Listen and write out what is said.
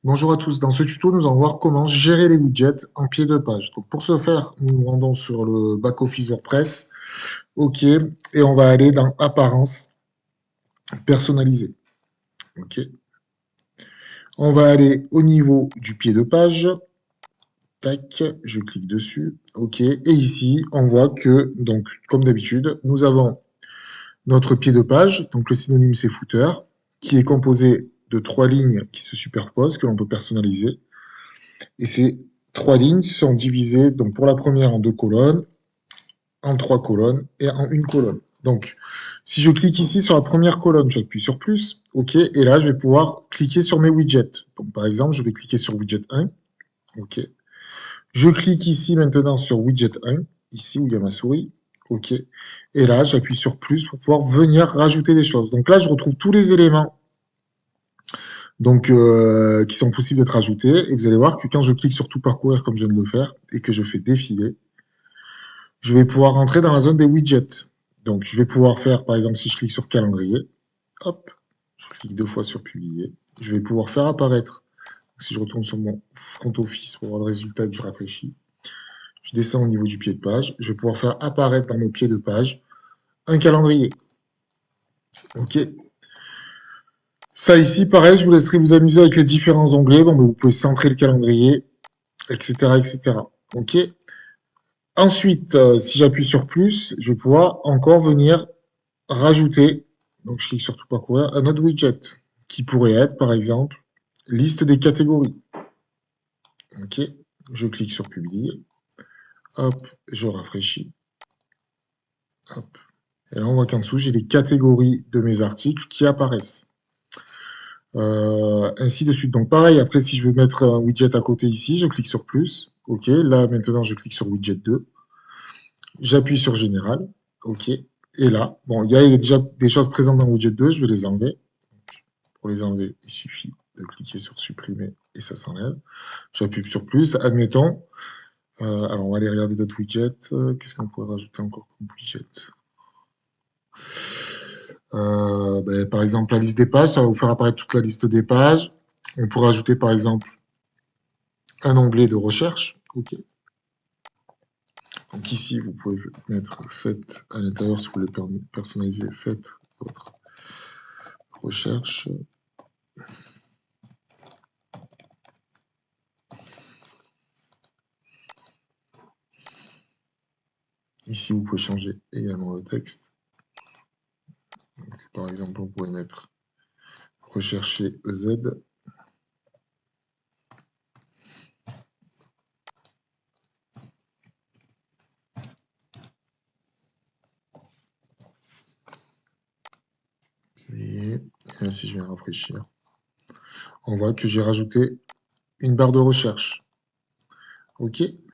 Bonjour à tous, dans ce tuto, nous allons voir comment gérer les widgets en pied de page. Donc pour ce faire, nous nous rendons sur le back-office WordPress. OK, et on va aller dans Apparence, Personnaliser. OK. On va aller au niveau du pied de page. Tac, je clique dessus. OK, et ici, on voit que, donc, comme d'habitude, nous avons notre pied de page, donc le synonyme c'est footer, qui est composé de 3 lignes qui se superposent, que l'on peut personnaliser. Et ces 3 lignes sont divisées donc pour la première en 2 colonnes, en 3 colonnes et en une colonne. Donc, si je clique ici sur la première colonne, j'appuie sur plus, OK, et là, je vais pouvoir cliquer sur mes widgets. Donc, par exemple, je vais cliquer sur widget 1, OK. Je clique ici maintenant sur widget 1, ici où il y a ma souris, OK. Et là, j'appuie sur plus pour pouvoir venir rajouter des choses. Donc là, je retrouve tous les éléments donc qui sont possibles d'être ajoutés. Et vous allez voir que quand je clique sur tout parcourir comme je viens de le faire et que je fais défiler, je vais pouvoir rentrer dans la zone des widgets. Donc je vais pouvoir faire, par exemple, si je clique sur calendrier, hop, je clique 2 fois sur publier, je vais pouvoir faire apparaître, si je retourne sur mon front office pour voir le résultat que je rafraîchis, je descends au niveau du pied de page, je vais pouvoir faire apparaître dans mon pied de page un calendrier. OK. Ça ici, pareil, je vous laisserai vous amuser avec les différents onglets. Bon, vous pouvez centrer le calendrier, etc., etc. OK. Ensuite, si j'appuie sur plus, je vais pouvoir encore venir rajouter, donc je clique sur tout parcourir, un autre widget qui pourrait être, par exemple, liste des catégories. OK, je clique sur publier, hop, je rafraîchis, hop. Et là, on voit qu'en dessous, j'ai les catégories de mes articles qui apparaissent. Ainsi de suite. Donc pareil, après, si je veux mettre un widget à côté ici, je clique sur plus. OK, là, maintenant, je clique sur widget 2. J'appuie sur général. OK. Et là, bon, il y a déjà des choses présentes dans widget 2, je vais les enlever. Pour les enlever, il suffit de cliquer sur supprimer et ça s'enlève. J'appuie sur plus, admettons. Alors, on va aller regarder d'autres widgets. Qu'est-ce qu'on pourrait rajouter encore comme widget? Par exemple, la liste des pages, ça va vous faire apparaître toute la liste des pages. On pourrait ajouter, par exemple, un onglet de recherche. OK. Donc ici, vous pouvez mettre faites à l'intérieur, si vous voulez personnaliser, faites votre recherche. Ici, vous pouvez changer également le texte. Donc, par exemple, on pourrait mettre rechercher EZ. Et là, si je viens rafraîchir, on voit que j'ai rajouté une barre de recherche. OK.